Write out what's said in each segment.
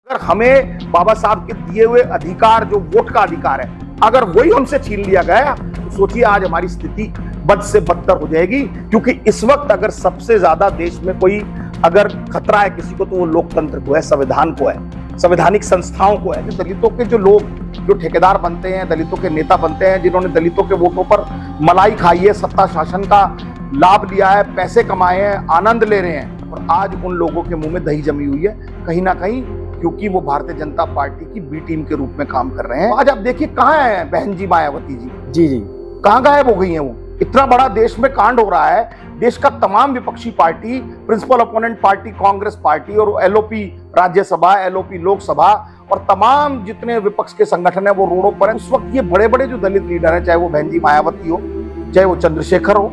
अगर हमें बाबा साहब के दिए हुए अधिकार, जो वोट का अधिकार है, अगर वही हमसे छीन लिया गया तो सोचिए आज हमारी स्थिति बद से बदतर हो जाएगी। क्योंकि इस वक्त अगर सबसे ज्यादा देश में कोई अगर खतरा है किसी को तो वो लोकतंत्र को है, संविधान को है, संवैधानिक संस्थाओं को है। दलितों के जो लोग जो ठेकेदार बनते हैं, दलितों के नेता बनते हैं, जिन्होंने दलितों के वोटों पर मलाई खाई है, सत्ता शासन का लाभ लिया है, पैसे कमाए हैं, आनंद ले रहे हैं, और आज उन लोगों के मुंह में दही जमी हुई है कहीं ना कहीं, क्योंकि वो भारतीय जनता पार्टी की बी टीम के रूप में काम कर रहे हैं। आज आप देखिए कहाँ है बहन जी मायावती जी, जी कहाँ गायब हो गई हैं वो। इतना बड़ा देश में कांड हो रहा है, देश का तमाम विपक्षी party, principal opponent party Congress party और एलओपी राज्यसभा, एलओपी लोकसभा और तमाम जितने विपक्ष के संगठन है वो रोडों पर हैं। उस वक्त ये बड़े बड़े जो दलित लीडर हैं, चाहे वो बहन जी मायावती हो, चाहे वो चंद्रशेखर हो,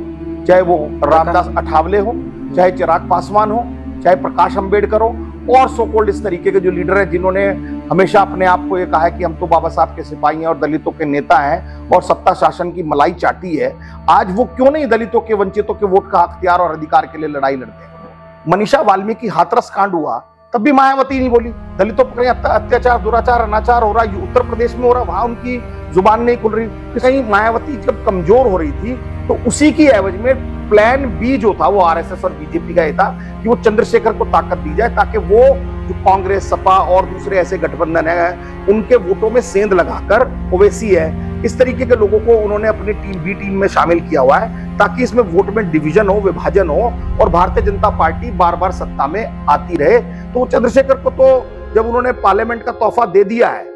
चाहे वो रामदास अठावले हो, चाहे चिराग पासवान हो, चाहे प्रकाश अंबेडकर हो, और सो कॉल्ड इस तरीके के जो लीडर हैं जिन्होंने हमेशा अपने आप को ये कहा है कि हम तो बाबा साहब के सिपाही हैं और दलितों के नेता हैं और सत्ता शासन की मलाई चाटी है, आज वो क्यों नहीं दलितों के, वंचितों के वोट का अख्तियार और अधिकार के लिए लड़ाई लड़ते हैं। मनीषा वाल्मीकि हाथरस कांड हुआ तब भी मायावती नहीं बोली। दलितों पर अत्याचार, दुराचार, अनाचार हो रहा है, उत्तर प्रदेश में हो रहा, वहां उनकी जुबान नहीं खुल रही। कहीं मायावती जब कमजोर हो रही थी तो उसी की एवज में प्लान बी जो था वो आरएसएस और बीजेपी का ये था कि वो चंद्रशेखर को ताकत दी जाए ताकि वो जो कांग्रेस, सपा और दूसरे ऐसे गठबंधन है उनके वोटों में सेंध लगाकर, ओवैसी है, इस तरीके के लोगों को उन्होंने अपनी बी टीम में शामिल किया हुआ है ताकि इसमें वोट में डिवीजन हो, विभाजन हो और भारतीय जनता पार्टी बार बार सत्ता में आती रहे। तो चंद्रशेखर को तो जब उन्होंने पार्लियामेंट का तोहफा दे दिया है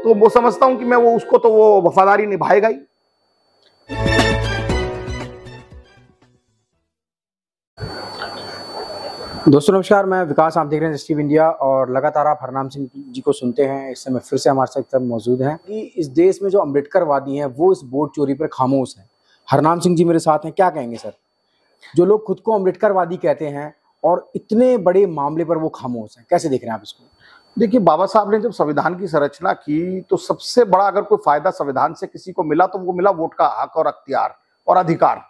तो वो समझता हूं कि मैं वो उसको तो वो वफादारी निभाएगा ही। दोस्तों नमस्कार, मैं विकास, आप देख रहे हैं टीवी इंडिया और लगातार आप हरनाम सिंह जी को सुनते हैं। इस समय फिर से हमारे साथ मौजूद हैं कि इस देश में जो अम्बेडकरवादी हैं वो इस वोट चोरी पर खामोश हैं। हरनाम सिंह जी मेरे साथ हैं, क्या कहेंगे सर? जो लोग खुद को अम्बेडकरवादी कहते हैं और इतने बड़े मामले पर वो खामोश हैं, कैसे देख रहे हैं आप इसको? देखिए, बाबा साहब ने जब संविधान की संरचना की तो सबसे बड़ा अगर कोई फायदा संविधान से किसी को मिला तो वो मिला वोट का हक और अख्तियार और अधिकार।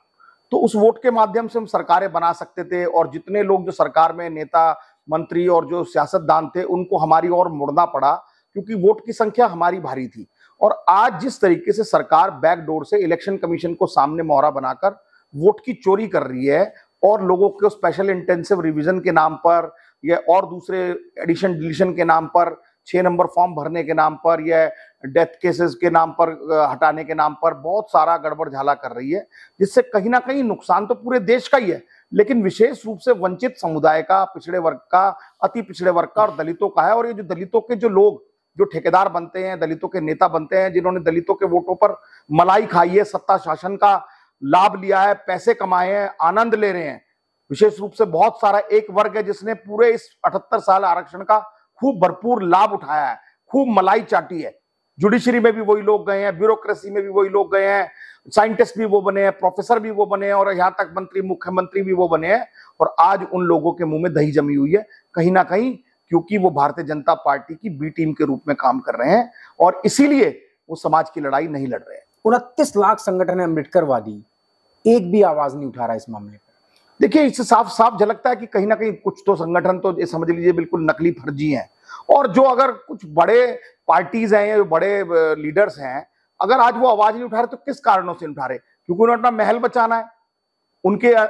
तो उस वोट के माध्यम से हम सरकारें बना सकते थे और जितने लोग जो सरकार में नेता, मंत्री और जो सियासतदान थे उनको हमारी ओर मुड़ना पड़ा क्योंकि वोट की संख्या हमारी भारी थी। और आज जिस तरीके से सरकार बैकडोर से इलेक्शन कमीशन को सामने मोहरा बनाकर वोट की चोरी कर रही है और लोगों को स्पेशल इंटेंसिव रिवीजन के नाम पर या और दूसरे एडिशन डिलीशन के नाम पर, 6 नंबर फॉर्म भरने के नाम पर या डेथ केसेस के नाम पर, हटाने के नाम पर बहुत सारा गड़बड़ झाला कर रही है, जिससे कहीं ना कहीं नुकसान तो पूरे देश का ही है लेकिन विशेष रूप से वंचित समुदाय का, पिछड़े वर्ग का, अति पिछड़े वर्ग का और दलितों का है। और ये जो दलितों के जो लोग जो ठेकेदार बनते हैं, दलितों के नेता बनते हैं, जिन्होंने दलितों के वोटों पर मलाई खाई है, सत्ता शासन का लाभ लिया है, पैसे कमाए हैं, आनंद ले रहे हैं, विशेष रूप से बहुत सारा एक वर्ग है जिसने पूरे इस 78 साल आरक्षण का खूब भरपूर लाभ उठाया है, खूब मलाई चाटी है। जुडिशरी में भी वही लोग गए हैं, ब्यूरोक्रेसी में भी वही लोग गए हैं, साइंटिस्ट भी वो बने हैं, प्रोफेसर भी वो बने हैं और यहाँ तक मंत्री, मुख्यमंत्री भी वो बने हैं। और आज उन लोगों के मुंह में दही जमी हुई है कहीं ना कहीं, क्योंकि वो भारतीय जनता पार्टी की बी टीम के रूप में काम कर रहे हैं और इसीलिए वो समाज की लड़ाई नहीं लड़ रहे हैं। 29 लाख संगठन है अम्बेडकरवादी, एक भी आवाज नहीं उठा रहा इस मामले पर। देखिए, इससे साफ साफ झलकता है कि कहीं ना कहीं कुछ तो संगठन तो ये समझ लीजिए बिल्कुल नकली फर्जी हैं। और जो अगर कुछ बड़े पार्टीज हैं या बड़े लीडर्स हैं, अगर आज वो आवाज नहीं उठा रहे तो किस कारणों से नहीं उठा रहे? क्योंकि उन्हें अपना महल बचाना है,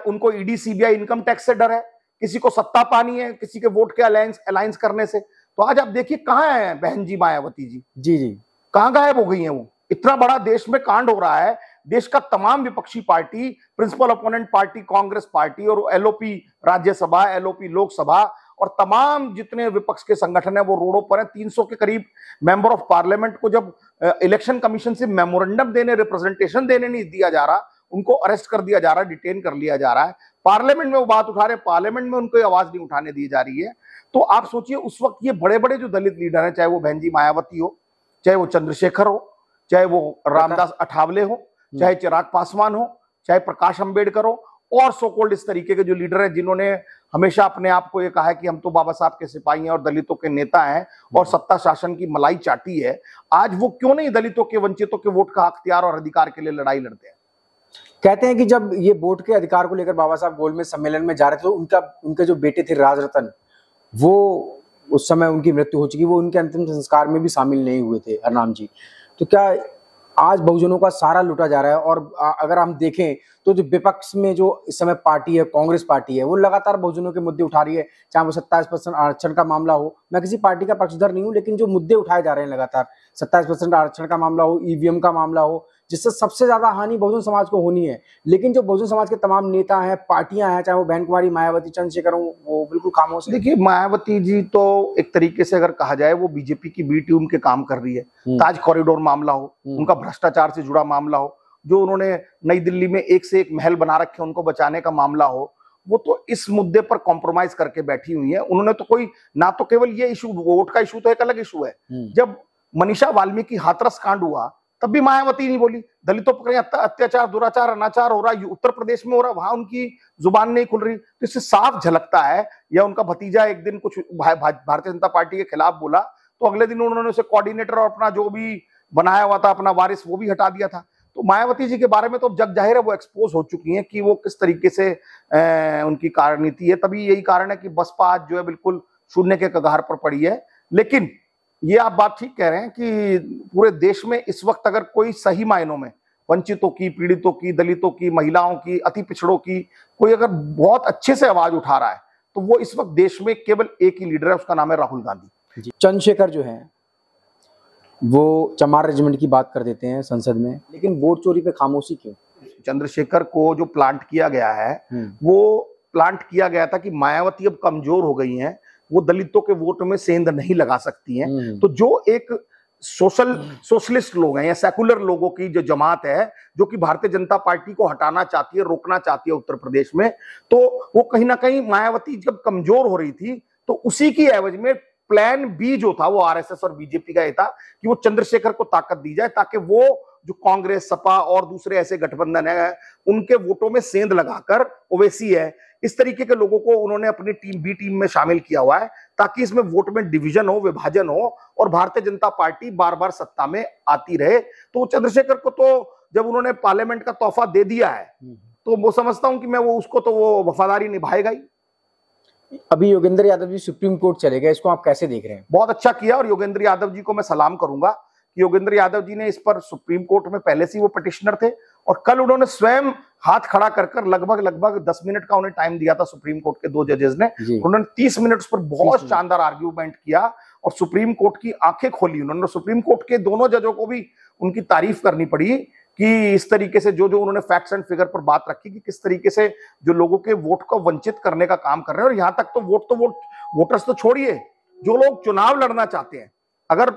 उनको ईडी, सीबीआई, इनकम टैक्स से डर है, किसी को सत्ता पानी है, किसी के वोट के अलायंस करने से। तो आज आप देखिए कहाँ है बहन जी मायावती जी, जी कहाँ गायब हो गई हैं वो। इतना बड़ा देश में कांड हो रहा है, देश का तमाम विपक्षी party, principal opponent party Congress party और एलओपी राज्यसभा, एलओपी लोकसभा और तमाम जितने विपक्ष के संगठन है वो रोडों पर हैं। 300 के करीब मेंबर ऑफ पार्लियामेंट को जब इलेक्शन कमीशन से मेमोरेंडम देने, रिप्रेजेंटेशन देने नहीं दिया जा रहा, उनको अरेस्ट कर दिया जा रहा है, डिटेन कर लिया जा रहा है। पार्लियामेंट में वो बात उठा रहे, पार्लियामेंट में उनको आवाज नहीं उठाने दी जा रही है। तो आप सोचिए उस वक्त ये बड़े बड़े जो दलित लीडर हैं, चाहे वो बहन जी मायावती हो, चाहे वो चंद्रशेखर हो, चाहे वो रामदास अठावले हो, चाहे चिराग पासवान हो, चाहे प्रकाश अंबेडकर हो और सो कॉल्ड इस तरीके के जो लीडर हैं जिन्होंने हमेशा अपने आप को ये कहा है कि हम तो बाबा साहब के सिपाही हैं और दलितों के नेता हैं और सत्ता शासन की मलाई चाटी है, आज वो क्यों नहीं दलितों के, वंचितों के वोट का अख्तियार और अधिकार के लिए लड़ाई लड़ते हैं? कहते हैं कि जब ये वोट के अधिकार को लेकर बाबा साहब गोलमेज सम्मेलन में जा रहे थे तो उनके जो बेटे थे राज रतन, वो उस समय उनकी मृत्यु हो चुकी, वो उनके अंतिम संस्कार में भी शामिल नहीं हुए थे हरनाम जी। तो क्या आज बहुजनों का सारा लूटा जा रहा है? और अगर हम देखें तो जो विपक्ष में जो इस समय पार्टी है, कांग्रेस पार्टी है, वो लगातार बहुजनों के मुद्दे उठा रही है, चाहे वो 27% आरक्षण का मामला हो। मैं किसी पार्टी का पक्षधर नहीं हूं, लेकिन जो मुद्दे उठाए जा रहे हैं लगातार, 27% आरक्षण का मामला हो, ईवीएम का मामला हो, जिससे सबसे ज्यादा हानि बहुजन समाज को होनी है, लेकिन जो बहुजन समाज के तमाम नेता हैं, पार्टियां हैं, चाहे वो बहन कुमारी मायावती, चंद्रशेखर हो, वो बिल्कुल खामोश है। देखिए, मायावती जी तो एक तरीके से अगर कहा जाए वो बीजेपी की बी टीम के काम कर रही है। ताज कॉरिडोर मामला हो, उनका भ्रष्टाचार से जुड़ा मामला हो, जो उन्होंने नई दिल्ली में एक से एक महल बना रखे उनको बचाने का मामला हो, वो तो इस मुद्दे पर कॉम्प्रोमाइज करके बैठी हुई है। उन्होंने तो कोई ना तो केवल ये इशू, वोट का इशू तो एक अलग इशू है। जब मनीषा वाल्मीकि हाथरस कांड हुआ तब भी मायावती नहीं बोली। दलितों पर अत्याचार, दुराचार, अनाचार हो रहा है, उत्तर प्रदेश में हो रहा, वहां उनकी जुबान नहीं खुल रही। तो इससे साफ झलकता है, या उनका भतीजा एक दिन कुछ भारतीय जनता पार्टी के खिलाफ बोला तो अगले दिन उन्होंने उसे कोऑर्डिनेटर और अपना जो भी बनाया हुआ था अपना वारिस वो भी हटा दिया था। तो मायावती जी के बारे में तो जग जाहिर है वो एक्सपोज हो चुकी हैं कि वो किस तरीके से उनकी कार्यनीति है। तभी यही कारण है कि बसपा आज जो है बिल्कुल शून्य के कगार पर पड़ी है। लेकिन ये आप बात ठीक कह रहे हैं कि पूरे देश में इस वक्त अगर कोई सही मायनों में वंचितों की, पीड़ितों की, दलितों की, महिलाओं की, अति पिछड़ों की कोई अगर बहुत अच्छे से आवाज उठा रहा है तो वो इस वक्त देश में केवल एक ही लीडर है, उसका नाम है राहुल गांधी। चंद्रशेखर जो है वो चमार रेजिमेंट की बात कर देते हैं संसद में, लेकिन वोट चोरी पे खामोशी क्यों? चंद्रशेखर को जो प्लांट किया गया है वो प्लांट किया गया था कि मायावती अब कमजोर हो गई हैं, वो दलितों के वोट में सेंध नहीं लगा सकती हैं। तो जो एक सोशलिस्ट लोग हैं या सेकुलर लोगों की जो जमात है जो कि भारतीय जनता पार्टी को हटाना चाहती है, रोकना चाहती है उत्तर प्रदेश में, तो वो कहीं ना कहीं मायावती जब कमजोर हो रही थी तो उसी की एवज में प्लान बी जो था वो आरएसएस और बीजेपी का ये था कि वो चंद्रशेखर को ताकत दी जाए ताकि वो जो कांग्रेस, सपा और दूसरे ऐसे गठबंधन है उनके वोटों में सेंध लगाकर, ओवैसी है, इस तरीके के लोगों को उन्होंने अपनी टीम बी टीम में शामिल किया हुआ है ताकि इसमें वोट में डिवीजन हो, विभाजन हो और भारतीय जनता पार्टी बार बार सत्ता में आती रहे। तो चंद्रशेखर को तो जब उन्होंने पार्लियामेंट का तोहफा दे दिया है तो वो समझता हूं कि मैं वो उसको तो वो वफादारी निभाएगा ही। अभी योगेंद्र यादव जी सुप्रीम कोर्ट चले गए, इसको आप कैसे देख रहे हैं? बहुत अच्छा किया और योगेंद्र यादव जी को मैं सलाम करूंगा कि योगेंद्र यादव जी ने इस पर सुप्रीम कोर्ट में पहले से ही वो पिटिशनर थे और कल उन्होंने स्वयं हाथ खड़ा कर लगभग 10 मिनट का उन्हें टाइम दिया था सुप्रीम कोर्ट के दो जजेस ने। उन्होंने 30 मिनट उस पर बहुत शानदार आर्ग्यूमेंट किया और सुप्रीम कोर्ट की आंखें खोली उन्होंने। सुप्रीम कोर्ट के दोनों जजों को भी उनकी तारीफ करनी पड़ी कि इस तरीके से जो उन्होंने फैक्ट्स एंड फिगर पर बात रखी कि किस तरीके से जो लोगों के वोट को वंचित करने का काम कर रहे हैं। और यहां तक तो वोटर्स तो छोड़िए, जो लोग चुनाव लड़ना चाहते हैं, अगर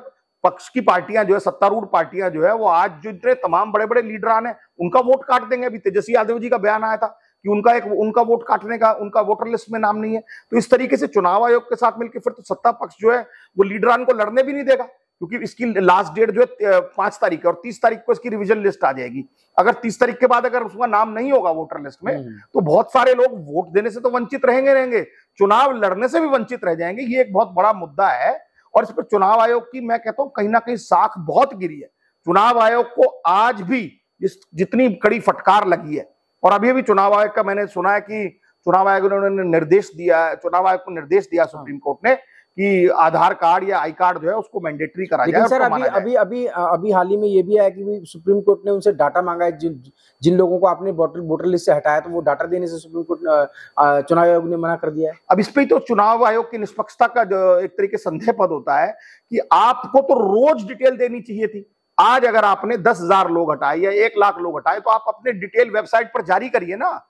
पक्ष की पार्टियां जो है, सत्तारूढ़ पार्टियां जो है, वो आज जो इतने तमाम बड़े बड़े लीडरान हैं उनका वोट काट देंगे। अभी तेजस्वी यादव जी का बयान आया था कि उनका वोट काटने का, उनका वोटर लिस्ट में नाम नहीं है। तो इस तरीके से चुनाव आयोग के साथ मिलकर फिर तो सत्ता पक्ष जो है वो लीडरान को लड़ने भी नहीं देगा, क्योंकि इसकी लास्ट डेट जो है 5 तारीख है और 30 तारीख को इसकी रिवीजन लिस्ट आ जाएगी। अगर 30 तारीख के बाद अगर उसका नाम नहीं होगा वोटर लिस्ट में तो बहुत सारे लोग वोट देने से तो वंचित रहेंगे, चुनाव लड़ने से भी वंचित रह जाएंगे। ये एक बहुत बड़ा मुद्दा है और इस पर चुनाव आयोग की मैं कहता हूं कहीं ना कहीं साख बहुत गिरी है। चुनाव आयोग को आज भी जितनी कड़ी फटकार लगी है, और अभी चुनाव आयोग का मैंने सुना है कि चुनाव आयोग ने निर्देश दिया, चुनाव आयोग को निर्देश दिया सुप्रीम कोर्ट ने कि आधार कार्ड या आई कार्ड जो है उसको मैंडेटरी करा जाए। सर अभी हाल ही में ये भी आया कि सुप्रीम कोर्ट ने उनसे डाटा मांगा है, जिन लोगों को आपने वोटर लिस्ट से हटाया तो वो डाटा देने से सुप्रीम कोर्ट चुनाव आयोग ने मना कर दिया है। अब इस पे तो चुनाव आयोग की निष्पक्षता का जो एक तरीके संदेह पद होता है कि आपको तो रोज डिटेल देनी चाहिए थी। आज अगर आपने 10,000 लोग हटाए या 1 लाख लोग हटाए तो आप अपने डिटेल वेबसाइट पर जारी करिए ना।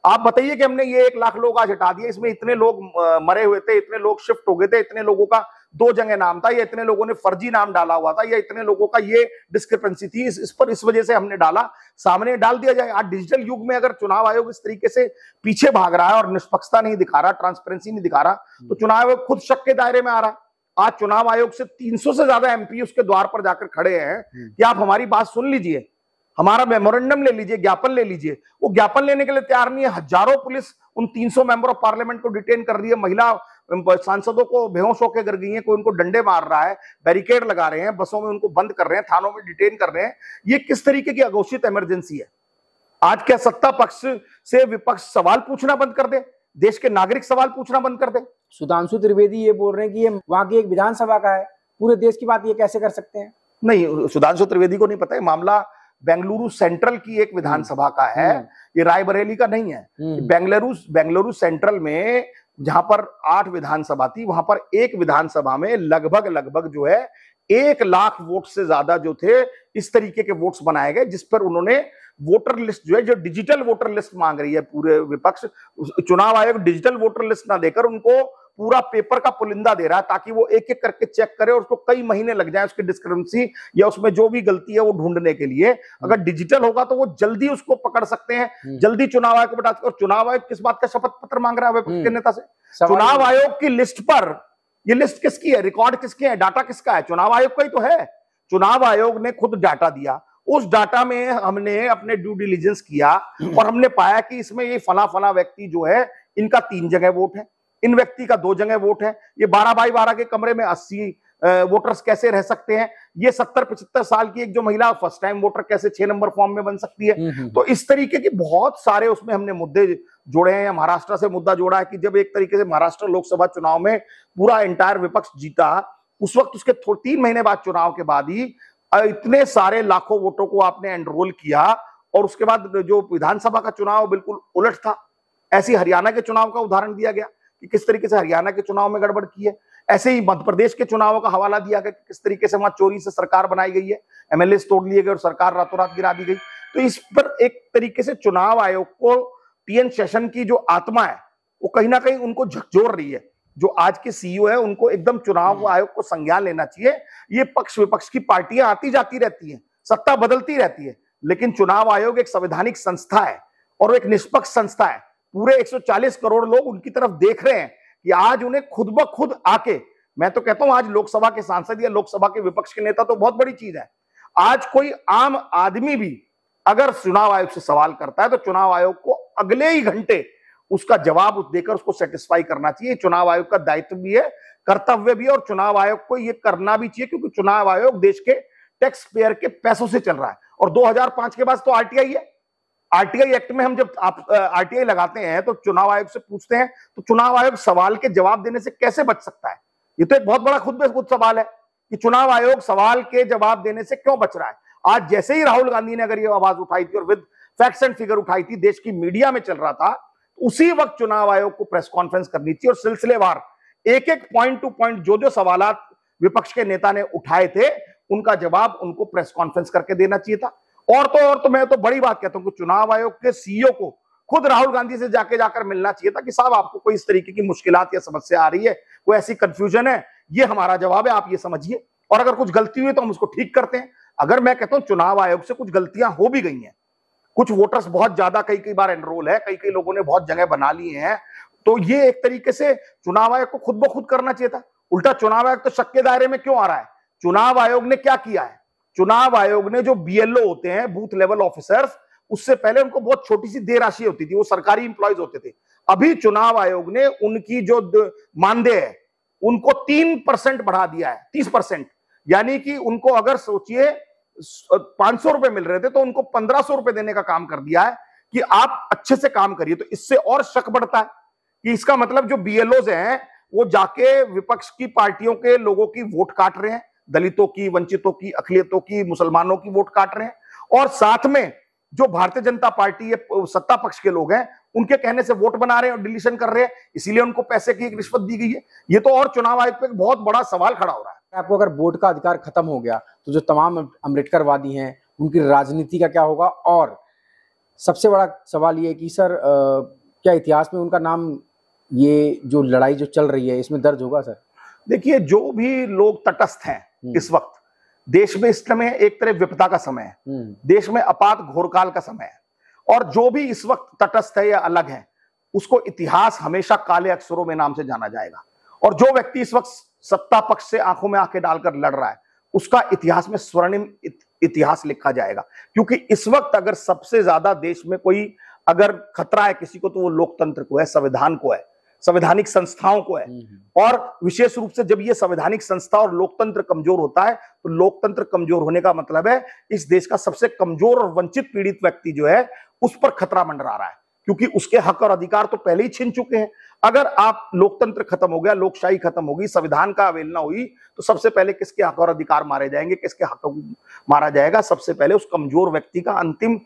आप बताइए कि हमने ये 1 लाख लोग आज हटा दिए, इसमें इतने लोग मरे हुए थे, इतने लोग शिफ्ट हो गए थे, इतने लोगों का 2 जगह नाम था, या इतने लोगों ने फर्जी नाम डाला हुआ था, या इतने लोगों का ये डिस्क्रिपेंसी थी, इस वजह से हमने डाला, सामने डाल दिया जाए। आज डिजिटल युग में अगर चुनाव आयोग इस तरीके से पीछे भाग रहा है और निष्पक्षता नहीं दिखा रहा, ट्रांसपेरेंसी नहीं दिखा रहा, तो चुनाव आयोग खुद शक के दायरे में आ रहा है। आज चुनाव आयोग से 300 से ज्यादा एमपी उसके द्वार पर जाकर खड़े हैं कि आप हमारी बात सुन लीजिए, हमारा मेमोरेंडम ले लीजिए, ज्ञापन ले लीजिए। वो ज्ञापन लेने के लिए तैयार नहीं है। हजारों पुलिस उन 300 मेंबर ऑफ पार्लियामेंट को डिटेन कर रही है, महिला सांसदों को बेहोश होकर गिर गई हैं, कोई उनको डंडे मार रहा है, बैरिकेड लगा रहे हैं, बसों में उनको बंद कर रहे हैं, थानों में डिटेन कर रहे हैं। ये किस तरीके की अघोषित इमरजेंसी है? आज क्या सत्ता पक्ष से विपक्ष सवाल पूछना बंद कर दे? देश के नागरिक सवाल पूछना बंद कर दें। सुधांशु त्रिवेदी ये बोल रहे हैं कि ये वहां की एक विधानसभा का है, पूरे देश की बात ये कैसे कर सकते हैं? नहीं, सुधांशु त्रिवेदी को नहीं पता है, मामला बेंगलुरु सेंट्रल की एक विधानसभा का है, ये रायबरेली का नहीं है। बेंगलुरु सेंट्रल में जहां पर 8 विधानसभा थी, वहां पर एक विधानसभा में लगभग जो है 1 लाख वोट से ज्यादा जो थे इस तरीके के वोट्स बनाए गए, जिस पर उन्होंने वोटर लिस्ट जो है, जो डिजिटल वोटर लिस्ट मांग रही है पूरे विपक्ष, चुनाव आयोग डिजिटल वोटर लिस्ट ना देकर उनको पूरा पेपर का पुलिंदा दे रहा है ताकि वो एक एक करके चेक करे और उसको कई महीने लग जाए उसकी डिस्क्रिपेंसी या उसमें जो भी गलती है वो ढूंढने के लिए। अगर डिजिटल होगा तो वो जल्दी उसको पकड़ सकते हैं, जल्दी चुनाव आयोग को बता सकते। और चुनाव आयोग किस बात का शपथ पत्र मांग रहा है विपक्ष के नेता से? चुनाव आयोग की लिस्ट पर, ये लिस्ट किसकी है, रिकॉर्ड किसके है, डाटा किसका है? चुनाव आयोग का ही तो है। चुनाव आयोग ने खुद डाटा दिया, उस डाटा में हमने अपने ड्यू डिलिजेंस किया और हमने पाया कि इसमें ये फला व्यक्ति जो है इनका 3 जगह वोट है, इन व्यक्ति का 2 जगह वोट है, ये 12 बाई 12 के कमरे में 80 वोटर्स कैसे रह सकते हैं, ये 70-75 साल की एक जो महिला फर्स्ट टाइम वोटर कैसे 6 नंबर फॉर्म में बन सकती है। तो इस तरीके की बहुत सारे उसमें हमने मुद्दे जोड़े हैं। महाराष्ट्र से मुद्दा जोड़ा है कि जब एक तरीके से महाराष्ट्र लोकसभा चुनाव में पूरा एंटायर विपक्ष जीता, उस वक्त उसके 3 महीने बाद चुनाव के बाद ही इतने सारे लाखों वोटों को आपने एनरोल किया और उसके बाद जो विधानसभा का चुनाव बिल्कुल उलट था। ऐसी हरियाणा के चुनाव का उदाहरण दिया गया कि किस तरीके से हरियाणा के चुनाव में गड़बड़ की है। ऐसे ही मध्य प्रदेश के चुनावों का हवाला दिया गया कि किस तरीके से वहां चोरी से सरकार बनाई गई है, एमएलए तोड़ लिए गए और सरकार रातों रात गिरा दी गई। तो इस पर एक तरीके से चुनाव आयोग को टीएन शेषन की जो आत्मा है वो कहीं ना कहीं उनको झकझोर रही है। जो आज के सीईओ है उनको एकदम चुनाव आयोग को संज्ञान लेना चाहिए। ये पक्ष विपक्ष की पार्टियां आती जाती रहती हैं, सत्ता बदलती रहती है, लेकिन चुनाव आयोग एक संवैधानिक संस्था है और एक निष्पक्ष संस्था है। पूरे 140 करोड़ लोग उनकी तरफ देख रहे हैं कि आज उन्हें खुद ब खुद आके, मैं तो कहता हूं आज लोकसभा के सांसद या लोकसभा के विपक्ष के नेता तो बहुत बड़ी चीज है, आज कोई आम आदमी भी अगर चुनाव आयोग से सवाल करता है तो चुनाव आयोग को अगले ही घंटे उसका जवाब देकर उसको सेटिस्फाई करना चाहिए। चुनाव आयोग का दायित्व भी है, कर्तव्य भी है और चुनाव आयोग को यह करना भी चाहिए, क्योंकि चुनाव आयोग देश के टैक्स पेयर के पैसों से चल रहा है। और 2005 के बाद तो आरटीआई है। आरटीआई एक्ट में हम जब आप आरटीआई लगाते हैं तो चुनाव आयोग से पूछते हैं तो चुनाव आयोग सवाल के जवाब देने से कैसे बच सकता है? ये तो एक बहुत बड़ा खुद में खुद सवाल है कि चुनाव आयोग सवाल के जवाब देने से क्यों बच रहा है। आज जैसे ही राहुल गांधी ने अगर ये आवाज उठाई थी और विद फैक्ट्स एंड फिगर उठाई थी, देश की मीडिया में चल रहा था, उसी वक्त चुनाव आयोग को प्रेस कॉन्फ्रेंस करनी चाहिए और सिलसिलेवार एक एक पॉइंट टू पॉइंट जो जो सवालात विपक्ष के नेता ने उठाए थे उनका जवाब उनको प्रेस कॉन्फ्रेंस करके देना चाहिए था। और तो मैं तो बड़ी बात कहता हूं कि चुनाव आयोग के सीईओ को खुद राहुल गांधी से जाकर मिलना चाहिए था कि साहब आपको कोई इस तरीके की मुश्किलात या समस्या आ रही है, कोई ऐसी कंफ्यूजन है, ये हमारा जवाब है, आप ये समझिए और अगर कुछ गलती हुई तो हम उसको ठीक करते हैं। अगर मैं कहता हूं चुनाव आयोग से कुछ गलतियां हो भी गई हैं, कुछ वोटर्स बहुत ज्यादा कई बार एनरोल है, कई लोगों ने बहुत जगह बना ली हैं, तो ये एक तरीके से चुनाव आयोग को खुद ब खुद करना चाहिए था। उल्टा चुनाव आयोग तो शक के दायरे में क्यों आ रहा है? चुनाव आयोग ने क्या किया है? चुनाव आयोग ने जो बीएलओ होते हैं, बूथ लेवल ऑफिसर्स, उससे पहले उनको बहुत छोटी सी देय राशि होती थी, वो सरकारी इंप्लॉयज होते थे। अभी चुनाव आयोग ने उनकी जो मानदेय है उनको 3% बढ़ा दिया है, 30%। यानी कि उनको अगर सोचिए 500 रुपए मिल रहे थे तो उनको 1500 रुपए देने का काम कर दिया है कि आप अच्छे से काम करिए। तो इससे और शक बढ़ता है कि इसका मतलब जो बीएलओज हैं वो जाके विपक्ष की पार्टियों के लोगों की वोट काट रहे हैं, दलितों की, वंचितों की, अकलियतों की, मुसलमानों की वोट काट रहे हैं और साथ में जो भारतीय जनता पार्टी ये सत्ता पक्ष के लोग हैं उनके कहने से वोट बना रहे हैं और डिलीशन कर रहे हैं, इसीलिए उनको पैसे की एक रिश्वत दी गई है। ये तो और चुनाव आयोग पे एक बहुत बड़ा सवाल खड़ा हो रहा है। आपको अगर वोट का अधिकार खत्म हो गया तो जो तमाम अम्बेडकरवादी हैं उनकी राजनीति का क्या होगा? और सबसे बड़ा सवाल ये है कि सर क्या इतिहास में उनका नाम, ये जो लड़ाई जो चल रही है इसमें दर्ज होगा? सर देखिए, जो भी लोग तटस्थ हैं इस वक्त देश में, इस समय एक तरह विपदा का समय है, देश में अपात घोरकाल का समय है, और जो भी इस वक्त तटस्थ है या अलग है उसको इतिहास हमेशा काले अक्षरों में नाम से जाना जाएगा। और जो व्यक्ति इस वक्त सत्ता पक्ष से आंखों में आंखें डालकर लड़ रहा है उसका इतिहास में स्वर्णिम इतिहास लिखा जाएगा। क्योंकि इस वक्त अगर सबसे ज्यादा देश में कोई अगर खतरा है किसी को तो वो लोकतंत्र को है, संविधान को है, संवैधानिक संस्थाओं को है। और विशेष रूप से जब ये संवैधानिक संस्था और लोकतंत्र कमजोर होता है तो लोकतंत्र कमजोर होने का मतलब है इस देश का सबसे कमजोर और वंचित पीड़ित व्यक्ति जो है उस पर खतरा मंडरा रहा है। क्योंकि उसके हक और अधिकार तो पहले ही छीन चुके हैं। अगर आप लोकतंत्र खत्म हो गया, लोकशाही खत्म होगी, संविधान का अवहेलना हुई, तो सबसे पहले किसके हक और अधिकार मारे जाएंगे, किसके हक मारा जाएगा? सबसे पहले उस कमजोर व्यक्ति का, अंतिम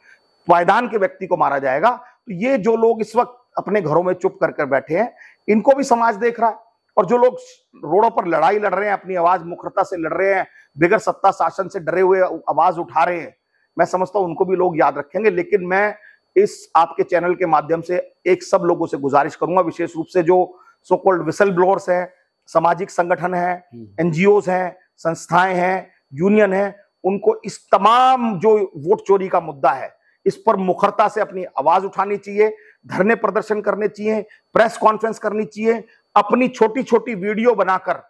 पायदान के व्यक्ति को मारा जाएगा। तो ये जो लोग इस वक्त अपने घरों में चुप कर बैठे हैं, इनको भी समाज देख रहा है। और जो लोग रोडों पर लड़ाई लड़ रहे हैं, अपनी आवाज मुखरता से लड़ रहे हैं, बगैर सत्ता शासन से डरे हुए आवाज उठा रहे हैं, मैं समझता हूं उनको भी लोग याद रखेंगे। लेकिन मैं इस आपके चैनल के माध्यम से एक सब लोगों से गुजारिश करूंगा, विशेष रूप से जो सो कॉल्ड विसल ब्लोअर्स हैं, सामाजिक संगठन हैं, एनजीओज हैं, संस्थाएं हैं, यूनियन हैं, उनको इस तमाम जो वोट चोरी का मुद्दा है, इस पर मुखरता से अपनी आवाज उठानी चाहिए, धरने प्रदर्शन करने चाहिए, प्रेस कॉन्फ्रेंस करनी चाहिए, अपनी छोटी छोटी वीडियो बनाकर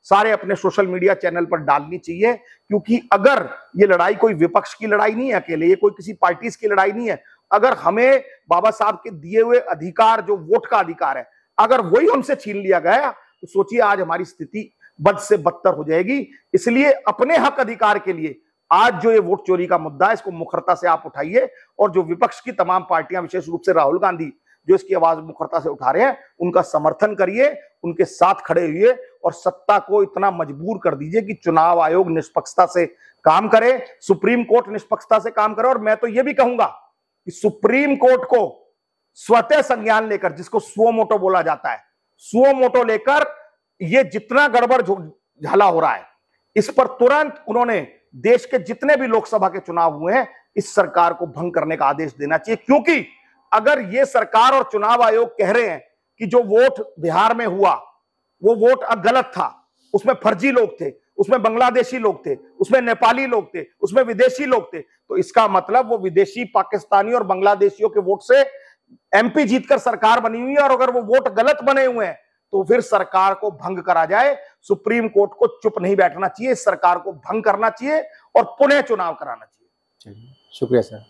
सारे अपने सोशल मीडिया चैनल पर डालनी चाहिए। क्योंकि अगर ये लड़ाई कोई विपक्ष की लड़ाई नहीं है अकेले, ये कोई किसी पार्टी की लड़ाई नहीं है, अगर हमें बाबा साहब के दिए हुए अधिकार, जो वोट का अधिकार है, अगर वही हमसे छीन लिया गया, तो सोचिए आज हमारी स्थिति बद से बदतर हो जाएगी। इसलिए अपने हक अधिकार के लिए आज जो ये वोट चोरी का मुद्दा है, इसको मुखरता से आप उठाइए, और जो विपक्ष की तमाम पार्टियां, विशेष रूप से राहुल गांधी जो इसकी आवाज मुखरता से उठा रहे हैं, उनका समर्थन करिए, उनके साथ खड़े हुए और सत्ता को इतना मजबूर कर दीजिए कि चुनाव आयोग निष्पक्षता से काम करे, सुप्रीम कोर्ट निष्पक्षता से काम करे। और मैं तो यह भी कहूंगा कि सुप्रीम कोर्ट को स्वतः संज्ञान लेकर, जिसको सुओ मोटो बोला जाता है, सुओ मोटो लेकर ये जितना गड़बड़ झाला हो रहा है, इस पर तुरंत उन्होंने देश के जितने भी लोकसभा के चुनाव हुए हैं, इस सरकार को भंग करने का आदेश देना चाहिए। क्योंकि अगर ये सरकार और चुनाव आयोग कह रहे हैं कि जो वोट बिहार में हुआ वो वोट गलत था, उसमें फर्जी लोग थे, उसमें बांग्लादेशी लोग थे, उसमें नेपाली लोग थे, उसमें विदेशी लोग थे, तो इसका मतलब वो विदेशी, पाकिस्तानी और बांग्लादेशियों के वोट से एमपी जीतकर सरकार बनी हुई है। और अगर वो वोट गलत बने हुए हैं तो फिर सरकार को भंग करा जाए। सुप्रीम कोर्ट को चुप नहीं बैठना चाहिए, सरकार को भंग करना चाहिए और पुनः चुनाव कराना चाहिए। शुक्रिया सर।